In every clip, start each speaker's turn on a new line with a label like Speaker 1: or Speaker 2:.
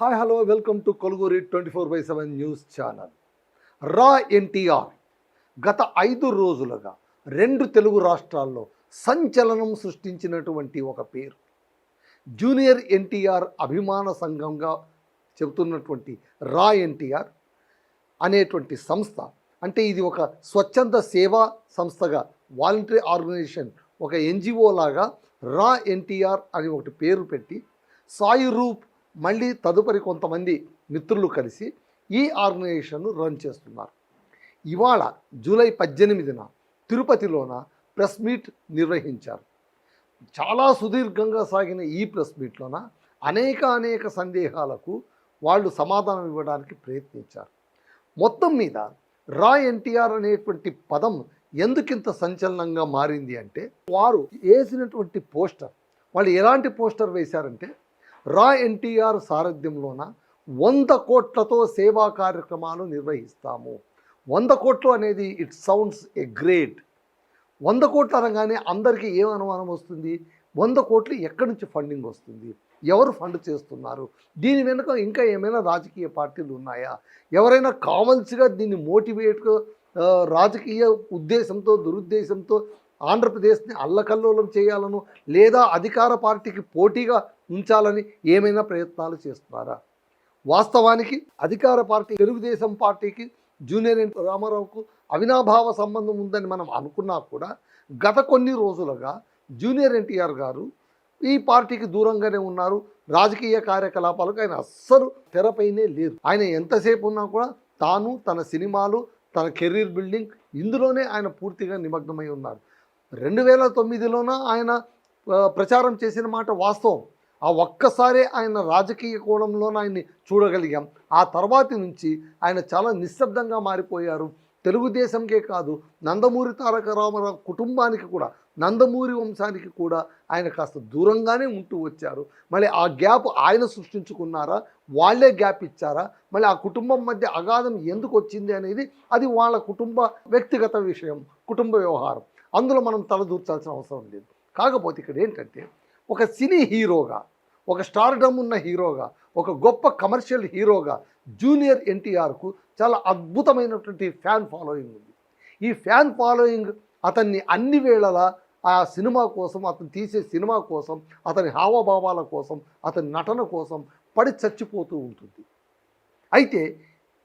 Speaker 1: Hi hello welcome to కొలుగురి 24/7 news channel. రా ఎన్టీఆర్ గత 5 రోజులుగా 2 తెలుగు రాష్ట్రాల్లో సంచలనం సృష్టించినటువంటి ఒక పేరు. జూనియర్ ఎన్టీఆర్ అభిమాన సంఘంగా చెబుతున్నటువంటి రా ఎన్టీఆర్ అనేటువంటి సంస్థ, అంటే ఇది ఒక స్వచ్ఛంద సేవా సంస్థగా, వాలంటరీ ఆర్గనైజేషన్, ఒక ఎన్జిఓ లాగా రా ఎన్టీఆర్ అని ఒకటి పేరు పెట్టి సాయి రూప్ మళ్ళీ తదుపరి కొంతమంది మిత్రులు కలిసి ఈ ఆర్గనైజేషన్ను రన్ చేస్తున్నారు. ఇవాళ జూలై 18న తిరుపతిలోన ప్రెస్ మీట్ నిర్వహించారు. చాలా సుదీర్ఘంగా సాగిన ఈ ప్రెస్ మీట్లోన అనేక సందేహాలకు వాళ్ళు సమాధానం ఇవ్వడానికి ప్రయత్నించారు. మొత్తం మీద రా ఎన్టీఆర్ అనేటువంటి పదం ఎందుకింత సంచలనంగా మారింది అంటే, వారు వేసినటువంటి పోస్టర్, వాళ్ళు ఎలాంటి పోస్టర్ వేశారంటే, రా ఎన్టీఆర్ సారథ్యంలోన 100 కోట్లతో సేవా కార్యక్రమాలు నిర్వహిస్తాము. 100 కోట్లు అనేది ఇట్ సౌండ్స్ ఏ గ్రేట్. 100 కోట్లు అనగానే అందరికీ ఏం అనుమానం వస్తుంది? 100 కోట్లు ఎక్కడి నుంచి ఫండింగ్ వస్తుంది? ఎవరు ఫండ్ చేస్తున్నారు? దీని వెనుక ఇంకా ఏమైనా రాజకీయ పార్టీలు ఉన్నాయా? ఎవరైనా కావాల్సిగా దీన్ని మోటివేట్గా రాజకీయ ఉద్దేశంతో దురుద్దేశంతో ఆంధ్రప్రదేశ్ని అల్లకల్లోలం చేయాలను, లేదా అధికార పార్టీకి పోటీగా ఉంచాలని ఏమైనా ప్రయత్నాలు చేస్తున్నారా? వాస్తవానికి అధికార పార్టీ తెలుగుదేశం పార్టీకి జూనియర్ ఎన్టీ రామారావుకు అవినాభావ సంబంధం ఉందని మనం అనుకున్నా కూడా, గత కొన్ని రోజులుగా జూనియర్ ఎన్టీఆర్ గారు ఈ పార్టీకి దూరంగానే ఉన్నారు. రాజకీయ కార్యకలాపాలకు ఆయన అస్సలు తెరపైనే లేరు. ఆయన ఎంతసేపు ఉన్నా కూడా తాను, తన సినిమాలు, తన కెరీర్ బిల్డింగ్, ఇందులోనే ఆయన పూర్తిగా నిమగ్నమై ఉన్నారు. 2009లోన ఆయన ప్రచారం చేసిన మాట వాస్తవం. ఆ ఒక్కసారే ఆయన రాజకీయ కోణంలోన ఆయన్ని చూడగలిగాం. ఆ తర్వాతి నుంచి ఆయన చాలా నిశ్శబ్దంగా మారిపోయారు. తెలుగుదేశంకే కాదు, నందమూరి తారక రామారావు కుటుంబానికి కూడా, నందమూరి వంశానికి కూడా ఆయన కాస్త దూరంగానే ఉంటూ వచ్చారు. మళ్ళీ ఆ గ్యాప్ ఆయన సృష్టించుకున్నారా, వాళ్ళే గ్యాప్ ఇచ్చారా? మళ్ళీ ఆ కుటుంబం మధ్య అగాధం ఎందుకు వచ్చింది అనేది అది వాళ్ళ కుటుంబ వ్యక్తిగత విషయం, కుటుంబ వ్యవహారం. అందులో మనం తలదూర్చాల్సిన అవసరం లేదు. కాకపోతే ఇక్కడ ఏంటంటే, ఒక సినీ హీరోగా, ఒక స్టార్డమ్ ఉన్న హీరోగా, ఒక గొప్ప కమర్షియల్ హీరోగా జూనియర్ ఎన్టీఆర్కు చాలా అద్భుతమైనటువంటి ఫ్యాన్ ఫాలోయింగ్ ఉంది. ఈ ఫ్యాన్ ఫాలోయింగ్ అతన్ని అన్ని వేళలా ఆ సినిమా కోసం, అతను తీసే సినిమా కోసం, అతని హావభావాల కోసం, అతని నటన కోసం పడి చచ్చిపోతూ ఉంటుంది. అయితే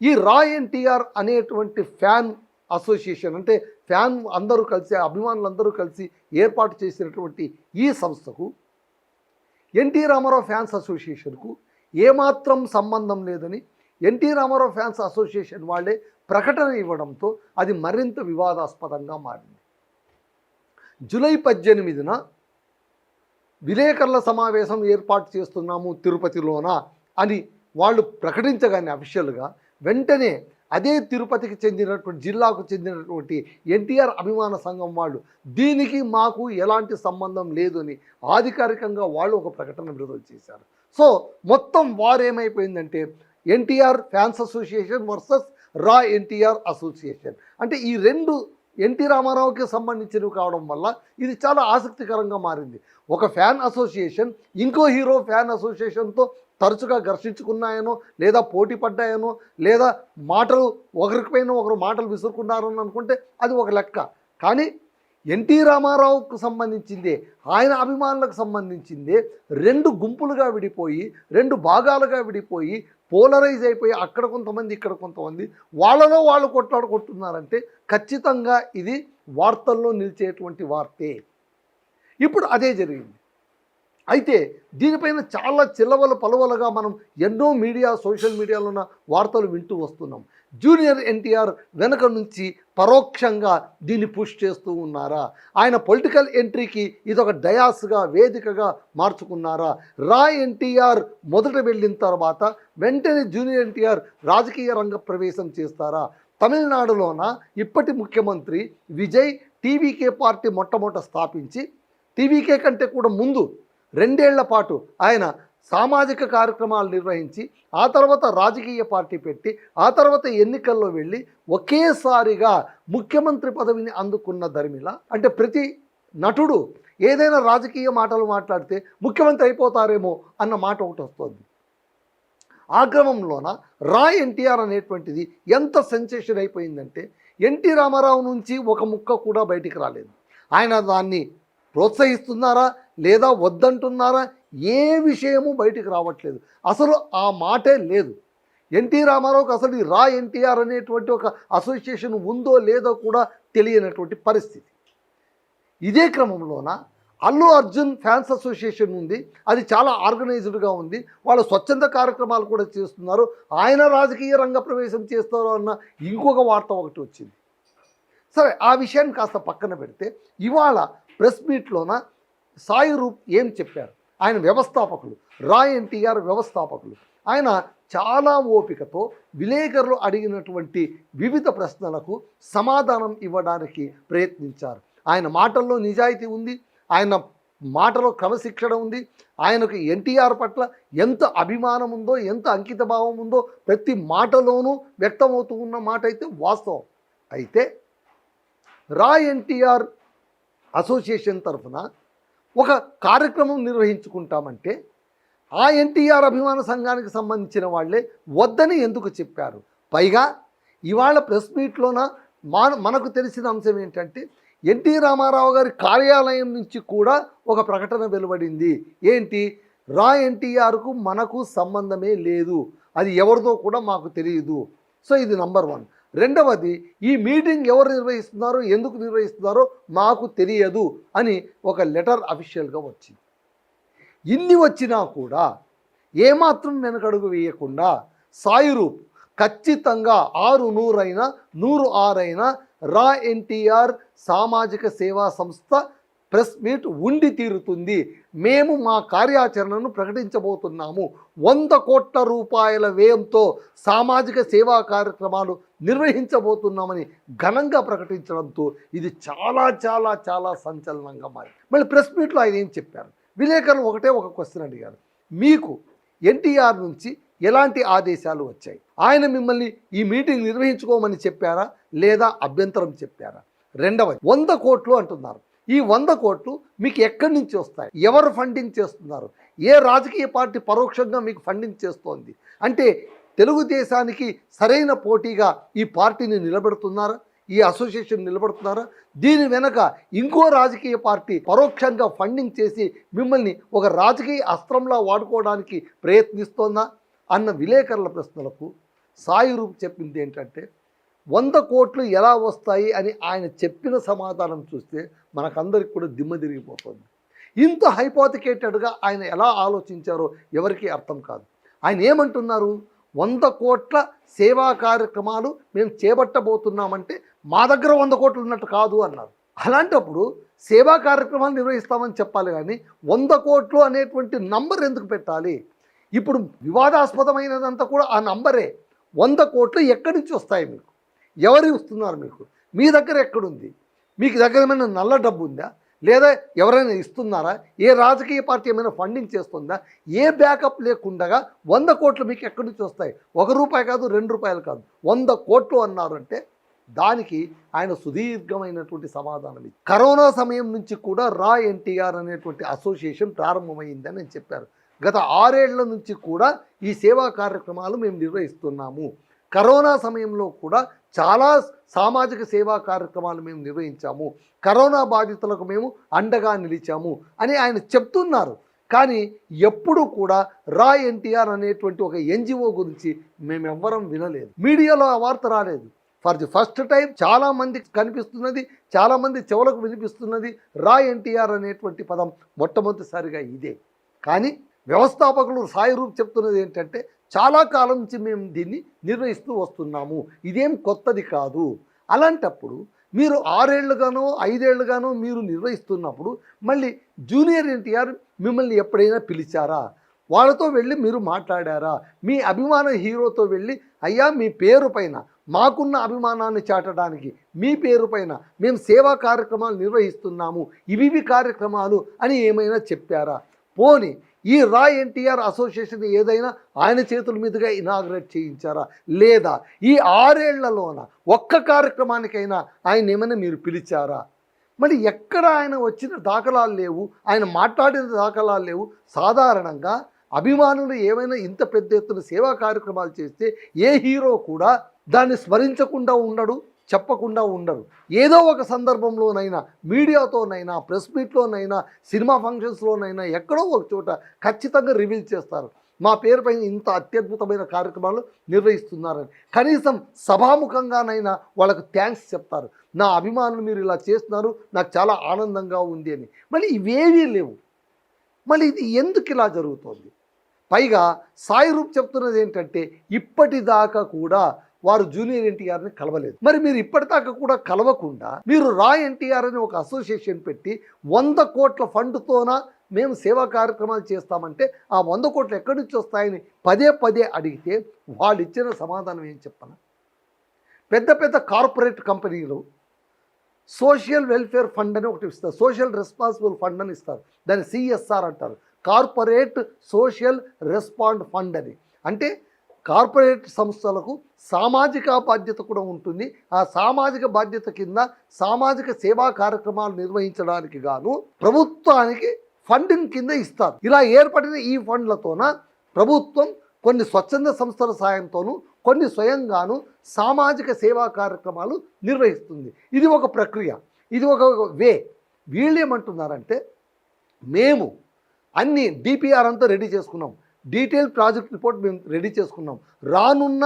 Speaker 1: ఈ రా ఎన్టీఆర్ అనేటువంటి ఫ్యాన్ అసోసియేషన్, అంటే ఫ్యాన్ అందరూ కలిసి, అభిమానులందరూ కలిసి ఏర్పాటు చేసినటువంటి ఈ సంస్థకు ఎన్టీ రామారావు ఫ్యాన్స్ అసోసియేషన్కు ఏమాత్రం సంబంధం లేదని ఎన్టీ రామారావు ఫ్యాన్స్ అసోసియేషన్ వాళ్ళే ప్రకటన ఇవ్వడంతో అది మరింత వివాదాస్పదంగా మారింది. జూలై 18న విలేకరుల సమావేశం ఏర్పాటు చేస్తున్నాము తిరుపతిలోన అని వాళ్ళు ప్రకటించగానే అఫీషియల్గా, వెంటనే అదే తిరుపతికి చెందినటువంటి, జిల్లాకు చెందినటువంటి ఎన్టీఆర్ అభిమాన సంఘం వాళ్ళు దీనికి మాకు ఎలాంటి సంబంధం లేదు అని అధికారికంగా వాళ్ళు ఒక ప్రకటన విడుదల చేశారు. సో మొత్తం వారు ఏమైపోయిందంటే, ఎన్టీఆర్ ఫ్యాన్స్ అసోసియేషన్ వర్సెస్ రా ఎన్టీఆర్ అసోసియేషన్. అంటే ఈ రెండు ఎన్టీ రామారావుకి సంబంధించినవి కావడం వల్ల ఇది చాలా ఆసక్తికరంగా మారింది. ఒక ఫ్యాన్ అసోసియేషన్ ఇంకో హీరో ఫ్యాన్ అసోసియేషన్తో తరచుగా ఘర్షించుకున్నాయనో, లేదా పోటీ పడ్డాయనో, లేదా మాటలు ఒకరిపైన ఒకరు మాటలు విసురుకున్నారని అనుకుంటే అది ఒక లెక్క. కానీ ఎన్టీ రామారావుకు సంబంధించిందే, ఆయన అభిమానులకు సంబంధించిందే 2 గుంపులుగా విడిపోయి, 2 భాగాలుగా విడిపోయి, పోలరైజ్ అయిపోయి, అక్కడ కొంతమంది ఇక్కడ కొంతమంది వాళ్ళలో వాళ్ళు కొట్లాడుకుంటున్నారంటే ఖచ్చితంగా ఇది వార్తల్లో నిలిచేటువంటి వార్తే. ఇప్పుడు అదే జరిగింది. అయితే దీనిపైన చాలా చిల్లవలు పలువలుగా మనం ఎన్నో మీడియా, సోషల్ మీడియాలో ఉన్న వార్తలు వింటూ వస్తున్నాం. జూనియర్ ఎన్టీఆర్ వెనక నుంచి పరోక్షంగా దీన్ని పుష్ చేస్తూ ఉన్నారా? ఆయన పొలిటికల్ ఎంట్రీకి ఇదొక డయాస్గా, వేదికగా మార్చుకున్నారా? రా ఎన్టీఆర్ మొదట వెళ్ళిన తర్వాత వెంటనే జూనియర్ ఎన్టీఆర్ రాజకీయ రంగ ప్రవేశం చేస్తారా? తమిళనాడులోన ఇప్పటి ముఖ్యమంత్రి విజయ్ టీవీకే పార్టీ మొట్టమొదట స్థాపించి, టీవీకే కంటే కూడా ముందు 2 ఏళ్ల పాటు ఆయన సామాజిక కార్యక్రమాలు నిర్వహించి, ఆ తర్వాత రాజకీయ పార్టీ పెట్టి, ఆ తర్వాత ఎన్నికల్లో వెళ్ళి ఒకేసారిగా ముఖ్యమంత్రి పదవిని అందుకున్న ధర్మిల. అంటే ప్రతి నటుడు ఏదైనా రాజకీయ మాటలు మాట్లాడితే ముఖ్యమంత్రి అయిపోతారేమో అన్న మాట ఒకటి వస్తుంది. ఆ క్రమంలోన రా ఎన్టీఆర్ అనేటువంటిది ఎంత సెన్సేషన్ అయిపోయిందంటే ఎన్టీ రామారావు నుంచి ఒక ముక్క కూడా బయటికి రాలేదు. ఆయన దాన్ని ప్రోత్సహిస్తున్నారా లేదా వద్దంటున్నారా ఏ విషయము బయటికి రావట్లేదు. అసలు ఆ మాటే లేదు. ఎన్టీ రామారావుకి అసలు ఈ రా ఎన్టీఆర్ అనేటువంటి ఒక అసోసియేషన్ ఉందో లేదో కూడా తెలియనటువంటి పరిస్థితి. ఇదే క్రమంలోన అల్లు అర్జున్ ఫ్యాన్స్ అసోసియేషన్ ఉంది. అది చాలా ఆర్గనైజ్డ్గా ఉంది. వాళ్ళు స్వచ్ఛంద కార్యక్రమాలు కూడా చేస్తున్నారు. ఆయన రాజకీయ రంగ ప్రవేశం చేస్తారు అన్న ఇంకొక వార్త ఒకటి వచ్చింది. సరే, ఆ విషయాన్ని కాస్త పక్కన పెడితే ఇవాళ ప్రెస్ మీట్లోన సాయి రూప్ ఏం చెప్పారు? ఆయన వ్యవస్థాపకులు, రా ఎన్టీఆర్ వ్యవస్థాపకులు. ఆయన చాలా ఓపికతో విలేకరులు అడిగినటువంటి వివిధ ప్రశ్నలకు సమాధానం ఇవ్వడానికి ప్రయత్నించారు. ఆయన మాటల్లో నిజాయితీ ఉంది, ఆయన మాటలో క్రమశిక్షణ ఉంది. ఆయనకు ఎన్టీఆర్ పట్ల ఎంత అభిమానం ఉందో, ఎంత అంకిత భావం ఉందో ప్రతి మాటలోనూ వ్యక్తమవుతూ ఉన్న మాట అయితే వాస్తవం. అయితే రా ఎన్టీఆర్ అసోసియేషన్ తరఫున ఒక కార్యక్రమం నిర్వహించుకుంటామంటే ఆ ఎన్టీఆర్ అభిమాన సంఘానికి సంబంధించిన వాళ్ళే వద్దని ఎందుకు చెప్పారు? పైగా ఇవాళ ప్రెస్ మీట్లోన మనకు తెలిసిన అంశం ఏంటంటే ఎన్టీ రామారావు గారి కార్యాలయం నుంచి కూడా ఒక ప్రకటన వెలువడింది. ఏంటి? రా ఎన్టీఆర్కు మనకు సంబంధమే లేదు, అది ఎవరిదో కూడా మాకు తెలియదు. సో ఇది నంబర్ 1. రెండవది, ఈ మీటింగ్ ఎవరు నిర్వహిస్తున్నారో, ఎందుకు నిర్వహిస్తున్నారో మాకు తెలియదు అని ఒక లెటర్ అఫీషియల్గా వచ్చింది. ఇన్ని వచ్చినా కూడా ఏమాత్రం వెనకడుగు వేయకుండా సాయి రూప్ ఖచ్చితంగా 6 100 రా ఎన్టీఆర్ సామాజిక సేవా సంస్థ ప్రెస్ మీట్ ఉండి తీరుతుంది, మేము మా కార్యాచరణను ప్రకటించబోతున్నాము, 100 కోట్ల రూపాయల వ్యయంతో సామాజిక సేవా కార్యక్రమాలు నిర్వహించబోతున్నామని ఘనంగా ప్రకటించడంతో ఇది చాలా చాలా చాలా సంచలనంగా మారింది. మళ్ళీ ప్రెస్ మీట్లో ఆయన ఏం చెప్పారు? విలేకరులు ఒకటే ఒక క్వశ్చన్ అడిగారు, మీకు ఎన్టీఆర్ నుంచి ఎలాంటి ఆదేశాలు వచ్చాయి? ఆయన మిమ్మల్ని ఈ మీటింగ్ నిర్వహించుకోమని చెప్పారా లేదా అభ్యంతరం చెప్పారా? రెండవది, 100 కోట్లు అంటున్నారు. ఈ 100 కోట్లు మీకు ఎక్కడి నుంచి వస్తాయి? ఎవరు ఫండింగ్ చేస్తున్నారు? ఏ రాజకీయ పార్టీ పరోక్షంగా మీకు ఫండింగ్ చేస్తోంది? అంటే తెలుగుదేశానికి సరైన పోటీగా ఈ పార్టీని నిలబెడుతున్నారా? ఈ అసోసియేషన్ నిలబడుతున్నారా? దీని వెనక ఇంకో రాజకీయ పార్టీ పరోక్షంగా ఫండింగ్ చేసి మిమ్మల్ని ఒక రాజకీయ అస్త్రంలా వాడుకోవడానికి ప్రయత్నిస్తోందా అన్న విలేకరుల ప్రశ్నలకు సాయి రూప్ చెప్పింది ఏంటంటే 100 కోట్లు ఎలా వస్తాయి అని ఆయన చెప్పిన సమాధానం చూస్తే మనకందరికి కూడా దిమ్మ తిరిగిపోతుంది. ఇంత హైపోతికేటెడ్గా ఆయన ఎలా ఆలోచించారో ఎవరికీ అర్థం కాదు. ఆయన ఏమంటున్నారు? 100 కోట్ల సేవా కార్యక్రమాలు మేము చేపట్టబోతున్నామంటే మా దగ్గర 100 కోట్లు ఉన్నట్టు కాదు అన్నారు. అలాంటప్పుడు సేవా కార్యక్రమాలు నిర్వహిస్తామని చెప్పాలి కానీ 100 కోట్లు అనేటువంటి నంబర్ ఎందుకు పెట్టాలి? ఇప్పుడు వివాదాస్పదమైనదంతా కూడా ఆ నంబరే. 100 కోట్లు ఎక్కడి నుంచి వస్తాయి? మీకు ఎవరు ఇస్తున్నారు? మీ దగ్గర ఎక్కడుంది? మీకు దగ్గర ఏమైనా నల్ల డబ్బు ఉందా? లేదా ఎవరైనా ఇస్తున్నారా? ఏ రాజకీయ పార్టీ ఏమైనా ఫండింగ్ చేస్తుందా? ఏ బ్యాకప్ లేకుండా 100 కోట్లు మీకు ఎక్కడి నుంచి వస్తాయి? ₹1 కాదు, ₹2 కాదు, 100 కోట్లు అన్నారు అంటే దానికి ఆయన సుదీర్ఘమైనటువంటి సమాధానం. కరోనా సమయం నుంచి కూడా రా ఎన్టీఆర్ అనేటువంటి అసోసియేషన్ ప్రారంభమైందని నేను చెప్పారు. గత 6 ఏళ్ల నుంచి కూడా ఈ సేవా కార్యక్రమాలు మేము నిర్వహిస్తున్నాము. కరోనా సమయంలో కూడా చాలా సామాజిక సేవా కార్యక్రమాలు మేము నిర్వహించాము, కరోనా బాధితులకు మేము అండగా నిలిచాము అని ఆయన చెప్తున్నారు. కానీ ఎప్పుడు కూడా రా ఎన్టీఆర్ అనేటువంటి ఒక ఎన్జిఓ గురించి మేమెవ్వరం వినలేదు. మీడియాలో ఆ వార్త రాలేదు. ఫర్ ది ఫస్ట్ టైం చాలామందికి కనిపిస్తున్నది, చాలామంది చెవులకు వినిపిస్తున్నది రా ఎన్టీఆర్ అనేటువంటి పదం మొట్టమొదటిసారిగా ఇదే. కానీ వ్యవస్థాపకులు సాయి రూప్ చెప్తున్నది ఏంటంటే చాలా కాలం నుంచి మేము దీన్ని నిర్వహిస్తూ వస్తున్నాము, ఇదేం కొత్తది కాదు. అలాంటప్పుడు మీరు 6 ఏళ్ళుగానో 5 ఏళ్ళుగానో మీరు నిర్వహిస్తున్నప్పుడు మళ్ళీ జూనియర్ ఎన్టీఆర్ మిమ్మల్ని ఎప్పుడైనా పిలిచారా? వాళ్ళతో వెళ్ళి మీరు మాట్లాడారా? మీ అభిమాన హీరోతో వెళ్ళి అయ్యా మీ పేరు పైన మాకున్న అభిమానాన్ని చాటడానికి మీ పేరు పైన మేము సేవా కార్యక్రమాలు నిర్వహిస్తున్నాము, ఇవి కార్యక్రమాలు అని ఏమైనా చెప్పారా? పోనీ ఈ రా ఎన్టీఆర్ అసోసియేషన్ ఏదైనా ఆయన చేతుల మీదుగా ఇనాగ్రేట్ చేయించారా? లేదా ఈ 6 ఏళ్లలోన ఒక్క కార్యక్రమానికైనా ఆయన ఏమైనా మీరు పిలిచారా? మరి ఎక్కడ ఆయన వచ్చిన దాఖలాలు లేవు, ఆయన మాట్లాడిన దాఖలాలు లేవు. సాధారణంగా అభిమానులు ఏమైనా ఇంత పెద్ద ఎత్తున సేవా కార్యక్రమాలు చేస్తే ఏ హీరో కూడా దాన్ని స్మరించకుండా ఉండడు, చెప్పకుండా ఉండరు. ఏదో ఒక సందర్భంలోనైనా, మీడియాతోనైనా, ప్రెస్ మీట్లోనైనా, సినిమా ఫంక్షన్స్లోనైనా ఎక్కడో ఒక చోట ఖచ్చితంగా రివీల్ చేస్తారు, మా పేరు పైన ఇంత అత్యద్భుతమైన కార్యక్రమాలు నిర్వహిస్తున్నారని. కనీసం సభాముఖంగానైనా వాళ్ళకు థ్యాంక్స్ చెప్తారు, నా అభిమానులు మీరు ఇలా చేస్తున్నారు, నాకు చాలా ఆనందంగా ఉంది అని. మళ్ళీ ఇవేవీ లేవు. మళ్ళీ ఇది ఎందుకు ఇలా జరుగుతోంది? పైగా సాయి రూప్ చెప్తున్నది ఏంటంటే ఇప్పటిదాకా కూడా వారు జూనియర్ ఎన్టీఆర్ని కలవలేదు. మరి మీరు ఇప్పటిదాకా కూడా కలవకుండా మీరు రా ఎన్టీఆర్ అని ఒక అసోసియేషన్ పెట్టి 100 కోట్ల ఫండ్తోన మేము సేవా కార్యక్రమాలు చేస్తామంటే ఆ 100 కోట్లు ఎక్కడి నుంచి వస్తాయని పదే పదే అడిగితే వాళ్ళు ఇచ్చిన సమాధానం ఏం చెప్పను? పెద్ద పెద్ద కార్పొరేట్ కంపెనీలు సోషల్ వెల్ఫేర్ ఫండ్ అని ఒకటి ఇస్తారు, సోషల్ రెస్పాన్సిబుల్ ఫండ్ అని ఇస్తారు, దాన్ని సిఎస్ఆర్ అంటారు, కార్పొరేట్ సోషల్ రెస్పాండ్ ఫండ్ అని. అంటే కార్పొరేట్ సంస్థలకు సామాజిక బాధ్యత కూడా ఉంటుంది. ఆ సామాజిక బాధ్యత కింద సామాజిక సేవా కార్యక్రమాలు నిర్వహించడానికి గాను ప్రభుత్వానికి ఫండింగ్ కింద ఇస్తారు. ఇలా ఏర్పడిన ఈ ఫండ్లతోన ప్రభుత్వం కొన్ని స్వచ్ఛంద సంస్థల సాయంతోనూ కొన్ని స్వయంగాను సామాజిక సేవా కార్యక్రమాలు నిర్వహిస్తుంది. ఇది ఒక ప్రక్రియ, ఇది ఒక వే. వీళ్ళు ఏమంటున్నారంటే మేము అన్ని డిపిఆర్ అంతా రెడీ చేసుకున్నాం, డీటెయిల్ ప్రాజెక్ట్ రిపోర్ట్ మేము రెడీ చేసుకున్నాం, రానున్న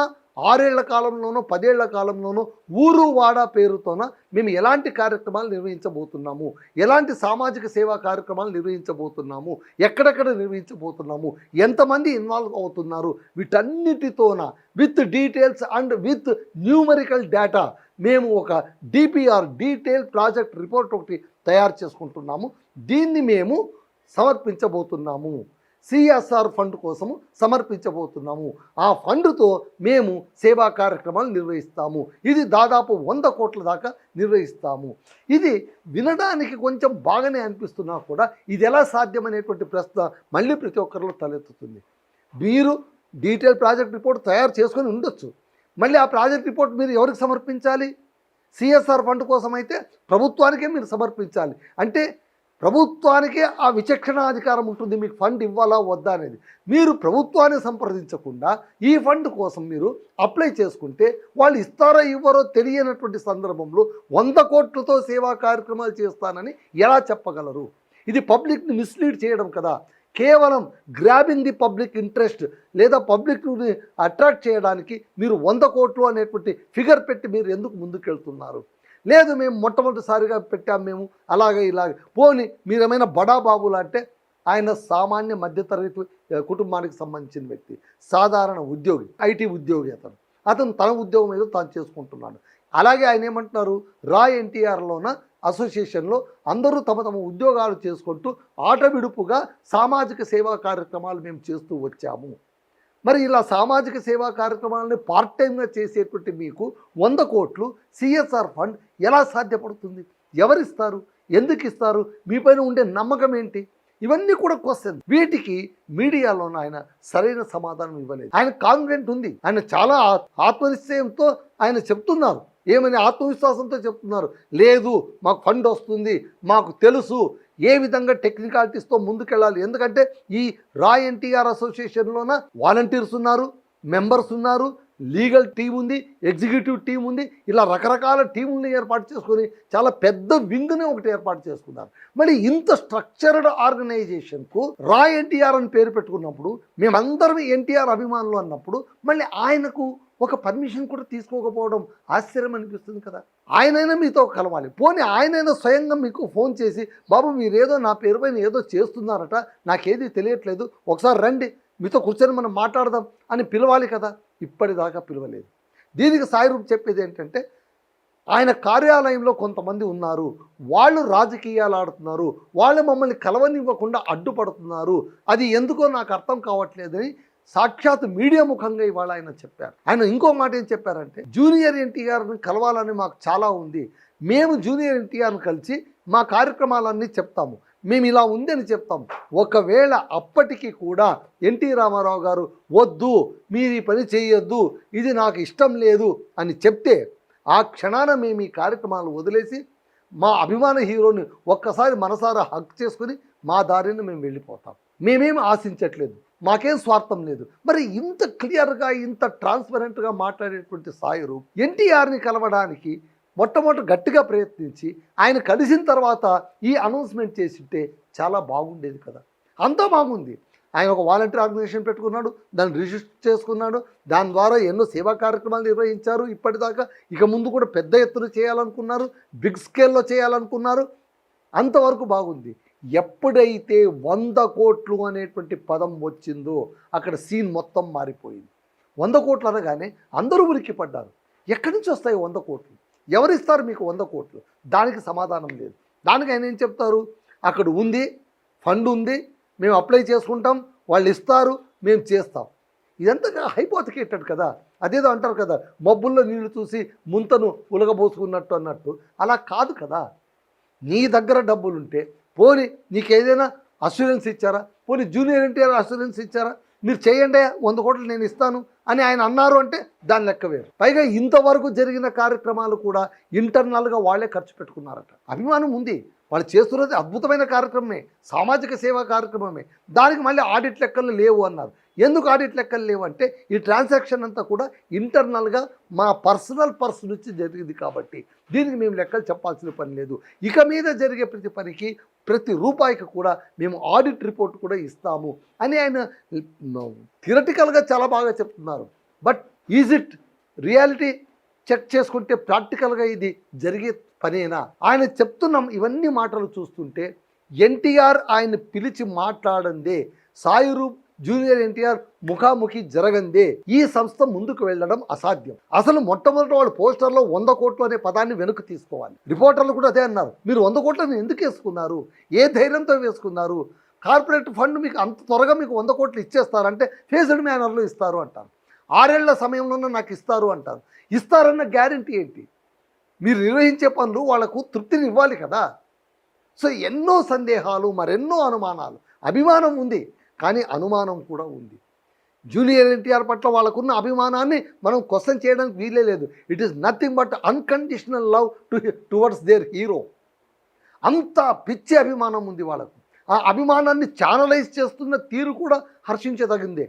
Speaker 1: 6 ఏళ్ల కాలంలోనో 10 ఏళ్ల కాలంలోనో ఊరు వాడా పేరుతోన మేము ఎలాంటి కార్యక్రమాలు నిర్వహించబోతున్నాము, ఎలాంటి సామాజిక సేవా కార్యక్రమాలు నిర్వహించబోతున్నాము, ఎక్కడెక్కడ నిర్వహించబోతున్నాము, ఎంతమంది ఇన్వాల్వ్ అవుతున్నారు, వీటన్నిటితోన with details and with numerical data మేము ఒక డిపిఆర్ డీటెయిల్ ప్రాజెక్ట్ రిపోర్ట్ ఒకటి తయారు చేసుకుంటున్నాము. దీన్ని మేము సమర్పించబోతున్నాము, సిఎస్ఆర్ ఫండ్ కోసము సమర్పించబోతున్నాము. ఆ ఫండ్తో మేము సేవా కార్యక్రమాలు నిర్వహిస్తాము. ఇది దాదాపు 100 కోట్ల దాకా నిర్వహిస్తాము. ఇది వినడానికి కొంచెం బాగానే అనిపిస్తున్నా కూడా ఇది ఎలా సాధ్యమనేటువంటి ప్రశ్న మళ్ళీ ప్రతి ఒక్కరిలో తలెత్తుతుంది. మీరు డీటెయిల్ ప్రాజెక్ట్ రిపోర్ట్ తయారు చేసుకొని ఉండొచ్చు, మళ్ళీ ఆ ప్రాజెక్ట్ రిపోర్ట్ మీరు ఎవరికి సమర్పించాలి? సిఎస్ఆర్ ఫండ్ కోసం అయితే ప్రభుత్వానికే మీరు సమర్పించాలి. అంటే ప్రభుత్వానికే ఆ విచక్షణాధికారం ఉంటుంది, మీకు ఫండ్ ఇవ్వాలా వద్దా అనేది. మీరు ప్రభుత్వాన్ని సంప్రదించకుండా ఈ ఫండ్ కోసం మీరు అప్లై చేసుకుంటే వాళ్ళు ఇస్తారో ఇవ్వరో తెలియనటువంటి సందర్భంలో 100 కోట్లతో సేవా కార్యక్రమాలు చేస్తానని ఎలా చెప్పగలరు? ఇది పబ్లిక్ని మిస్లీడ్ చేయడం కదా. కేవలం గ్రాబింగ్ ది పబ్లిక్ ఇంట్రెస్ట్ లేదా పబ్లిక్ని అట్రాక్ట్ చేయడానికి మీరు 100 కోట్లు అనేటువంటి ఫిగర్ పెట్టి మీరు ఎందుకు ముందుకెళ్తున్నారు? లేదు మేము మొట్టమొదటిసారిగా పెట్టాం మేము అలాగే ఇలాగే. పోని మీరేమైనా బడాబాబులు అంటే ఆయన సామాన్య మధ్యతరగతి కుటుంబానికి సంబంధించిన వ్యక్తి, సాధారణ ఉద్యోగి, ఐటీ ఉద్యోగి. అతను తన ఉద్యోగం ఏదో తాను చేసుకుంటున్నాడు. అలాగే ఆయన ఏమంటున్నారు, రా ఎన్టీఆర్లోన అసోసియేషన్లో అందరూ తమ తమ ఉద్యోగాలు చేసుకుంటూ ఆటవిడుపుగా సామాజిక సేవా కార్యక్రమాలు మేము చేస్తూ వచ్చాము. మరి ఇలా సామాజిక సేవా కార్యక్రమాలని పార్ట్ టైంగా చేసేటువంటి మీకు 100 కోట్లు సిఎస్ఆర్ ఫండ్ ఎలా సాధ్యపడుతుంది? ఎవరిస్తారు? ఎందుకు ఇస్తారు? మీపైన ఉండే నమ్మకం ఏంటి? ఇవన్నీ కూడా క్వశ్చన్. వీటికి మీడియాలోనూ ఆయన సరైన సమాధానం ఇవ్వలేదు. ఆయన కాన్ఫిడెంట్ ఉంది, ఆయన చాలా ఆత్మనిశ్చయంతో ఆయన చెప్తున్నారు. ఏమని ఆత్మవిశ్వాసంతో చెప్తున్నారు, లేదు మాకు ఫండ్ వస్తుంది, మాకు తెలుసు ఏ విధంగా టెక్నికాలిటీస్తో ముందుకెళ్ళాలి. ఎందుకంటే ఈ రా ఎన్టీఆర్ అసోసియేషన్లోన వాలంటీర్స్ ఉన్నారు, మెంబర్స్ ఉన్నారు, లీగల్ టీం ఉంది, ఎగ్జిక్యూటివ్ టీం ఉంది, ఇలా రకరకాల టీముల్ని ఏర్పాటు చేసుకొని చాలా పెద్ద వింగ్ని ఒకటి ఏర్పాటు చేసుకున్నారు. మరి ఇంత స్ట్రక్చర్డ్ ఆర్గనైజేషన్కు రా ఎన్టీఆర్ అని పేరు పెట్టుకున్నప్పుడు మేమందరం ఎన్టీఆర్ అభిమానులు అన్నప్పుడు మళ్ళీ ఆయనకు ఒక పర్మిషన్ కూడా తీసుకోకపోవడం ఆశ్చర్యం అనిపిస్తుంది కదా. ఆయనైనా మీతో కలవాలి, పోనీ ఆయనైనా స్వయంగా మీకు ఫోన్ చేసి బాబు మీరేదో నా పేరు పైన ఏదో చేస్తున్నారట, నాకేది తెలియట్లేదు, ఒకసారి రండి మీతో కూర్చొని మనం మాట్లాడదాం అని పిలవాలి కదా. ఇప్పటిదాకా పిలవలేదు. దీనికి సాయి రూప్ చెప్పేది ఏంటంటే ఆయన కార్యాలయంలో కొంతమంది ఉన్నారు, వాళ్ళు రాజకీయాలు ఆడుతున్నారు, వాళ్ళు మమ్మల్ని కలవనివ్వకుండా అడ్డుపడుతున్నారు, అది ఎందుకో నాకు అర్థం కావట్లేదని సాక్షాత్ మీడియా ముఖంగా ఇవాళ ఆయన చెప్పారు. ఆయన ఇంకో మాట ఏం చెప్పారంటే జూనియర్ ఎన్టీఆర్ని కలవాలని మాకు చాలా ఉంది, మేము జూనియర్ ఎన్టీఆర్ని కలిసి మా కార్యక్రమాలన్నీ చెప్తాము, మేము ఇలా ఉందని చెప్తాము. ఒకవేళ అప్పటికి కూడా ఎన్టీ రామారావు గారు వద్దు మీరు ఈ పని చేయొద్దు, ఇది నాకు ఇష్టం లేదు అని చెప్తే ఆ క్షణాన మేము ఈ కార్యక్రమాలు వదిలేసి మా అభిమాన హీరోని ఒక్కసారి మనసారా హక్ చేసుకుని మా దారిని మేము వెళ్ళిపోతాం. మేమేం ఆశించట్లేదు, మాకేం స్వార్థం లేదు. మరి ఇంత క్లియర్గా ఇంత ట్రాన్స్పరెంట్గా మాట్లాడేటువంటి సాయి రూప్ ఎన్టీఆర్ని కలవడానికి మొట్టమొదటి గట్టిగా ప్రయత్నించి ఆయన కలిసిన తర్వాత ఈ అనౌన్స్మెంట్ చేసింటే చాలా బాగుండేది కదా. అంతా బాగుంది. ఆయన ఒక వాలంటీర్ ఆర్గనైజేషన్ పెట్టుకున్నాడు, దాన్ని రిజిస్టర్ చేసుకున్నాడు, దాని ద్వారా ఎన్నో సేవా కార్యక్రమాలు నిర్వహించారు ఇప్పటిదాకా. ఇక ముందు కూడా పెద్ద ఎత్తున చేయాలనుకున్నారు, బిగ్ స్కేల్లో చేయాలనుకున్నారు. అంతవరకు బాగుంది. ఎప్పుడైతే 100 కోట్లు అనేటువంటి పదం వచ్చిందో అక్కడ సీన్ మొత్తం మారిపోయింది. 100 కోట్లు అనగానే అందరూ ఉలిక్కి పడ్డారు. ఎక్కడి నుంచి వస్తాయి 100 కోట్లు? ఎవరిస్తారు మీకు 100 కోట్లు? దానికి సమాధానం లేదు. దానికి ఆయన ఏం చెప్తారు, అక్కడ ఉంది, ఫండ్ ఉంది, మేము అప్లై చేసుకుంటాం, వాళ్ళు ఇస్తారు, మేము చేస్తాం. ఇదంతా హైపోతికేటెడ్ కదా. అదేదో అంటారు కదా, మబ్బుల్లో నీళ్లు చూసి ముంతను ఉలగబోసుకున్నట్టు అన్నట్టు. అలా కాదు కదా. నీ దగ్గర డబ్బులుంటే పోనీ నీకు ఏదైనా అష్యూరెన్స్ ఇచ్చారా? పోనీ జూనియర్ ఎన్టీఆర్ అష్యూరెన్స్ ఇచ్చారా? మీరు చేయండి, 100 కోట్లు నేను ఇస్తాను అని ఆయన అన్నారు అంటే దాని లెక్క వేరు. పైగా ఇంతవరకు జరిగిన కార్యక్రమాలు కూడా ఇంటర్నల్గా వాళ్ళే ఖర్చు పెట్టుకున్నారట. అభిమానం ఉంది, వాళ్ళు చేస్తున్నది అద్భుతమైన కార్యక్రమమే, సామాజిక సేవా కార్యక్రమమే. దానికి మళ్ళీ ఆడిట్ లెక్కలు లేవు అన్నారు. ఎందుకు ఆడిట్ లెక్కలు లేవు అంటే ఈ ట్రాన్సాక్షన్ అంతా కూడా ఇంటర్నల్గా మా పర్సనల్ పర్స్ నుంచి జరిగింది కాబట్టి దీనికి మేము లెక్కలు చెప్పాల్సిన పని లేదు. ఇక మీద జరిగే ప్రతి పనికి ప్రతి రూపాయికి కూడా మేము ఆడిట్ రిపోర్ట్ కూడా ఇస్తాము అని ఆయన థియరటికల్గా చాలా బాగా చెప్తున్నారు. But is it reality? Check చేసుకుంటే ప్రాక్టికల్గా ఇది జరిగే పనేనా? ఆయన చెప్తున్నాం ఇవన్నీ మాటలు చూస్తుంటే ఎన్టీఆర్ ఆయన పిలిచి మాట్లాడందే, సాయి రూప్ జూనియర్ ఎన్టీఆర్ ముఖాముఖి జరగందే ఈ సంస్థ ముందుకు వెళ్ళడం అసాధ్యం. అసలు మొట్టమొదటి వాళ్ళు పోస్టర్లో 100 కోట్లు అనే పదాన్ని వెనక్కి తీసుకోవాలి. రిపోర్టర్లు కూడా అదే అన్నారు, మీరు 100 కోట్లను ఎందుకు వేసుకున్నారు, ఏ ధైర్యంతో వేసుకున్నారు? కార్పొరేట్ ఫండ్ మీకు అంత త్వరగా మీకు 100 కోట్లు ఇచ్చేస్తారంటే ఫేజ్డ్ మేనర్లో ఇస్తారు అంటారు, 6 ఏళ్ల సమయంలోనే నాకు ఇస్తారు అంటారు. ఇస్తారన్న గ్యారంటీ ఏంటి? మీరు నిర్వహించే పనులు వాళ్లకు తృప్తిని ఇవ్వాలి కదా. సో ఎన్నో సందేహాలు, మరెన్నో అనుమానాలు. అభిమానం ఉంది కానీ అనుమానం కూడా ఉంది. జూనియర్ ఎన్టీఆర్ పట్ల వాళ్ళకున్న అభిమానాన్ని మనం క్వశ్చన్ చేయడానికి వీలే లేదు. It is nothing but unconditional love towards there hero. అంత పిచ్చి అభిమానం ఉంది వాళ్ళకు. ఆ అభిమానాన్ని ఛానలైజ్ చేస్తున్న తీరు కూడా హర్షించదగిందే.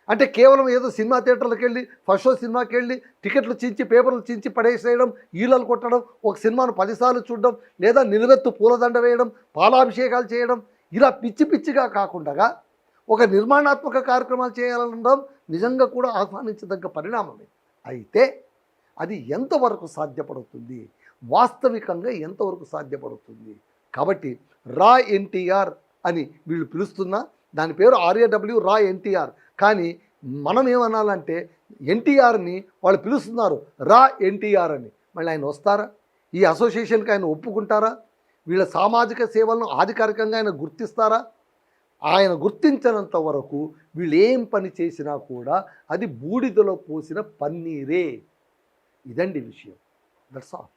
Speaker 1: అంటే కేవలం ఏదో సినిమా థియేటర్లకు వెళ్ళి ఫస్ట్ షో సినిమాకి వెళ్ళి టికెట్లు చించి పేపర్లు చించి పడేసేయడం, ఈలలు కొట్టడం, ఒక సినిమాను 10 సార్లు చూడడం, లేదా నిలువెత్తు పూలదండ వేయడం, పాలాభిషేకాలు చేయడం, ఇలా పిచ్చి పిచ్చిగా కాకుండా ఒక నిర్మాణాత్మక కార్యక్రమాలు చేయాలనడం నిజంగా కూడా ఆహ్వానించదగ్గ పరిణామమే. అయితే అది ఎంతవరకు సాధ్యపడుతుంది, వాస్తవికంగా ఎంతవరకు సాధ్యపడుతుంది? కాబట్టి రా ఎన్టీఆర్ అని వీళ్ళు పిలుస్తున్నా దాని పేరు RAW రా ఎన్టీఆర్. కానీ మనం ఏమనాలంటే ఎన్టీఆర్ని వాళ్ళు పిలుస్తున్నారు రా ఎన్టీఆర్ అని. మళ్ళీ ఆయన వస్తారా? ఈ అసోసియేషన్కి ఆయన ఒప్పుకుంటారా? వీళ్ళ సామాజిక సేవలను అధికారికంగా ఆయన గుర్తిస్తారా? ఆయన గుర్తించినంత వరకు వీళ్ళు ఏం పని చేసినా కూడా అది బూడిదలో పోసిన పన్నీరే. ఇదండి విషయం. That's all.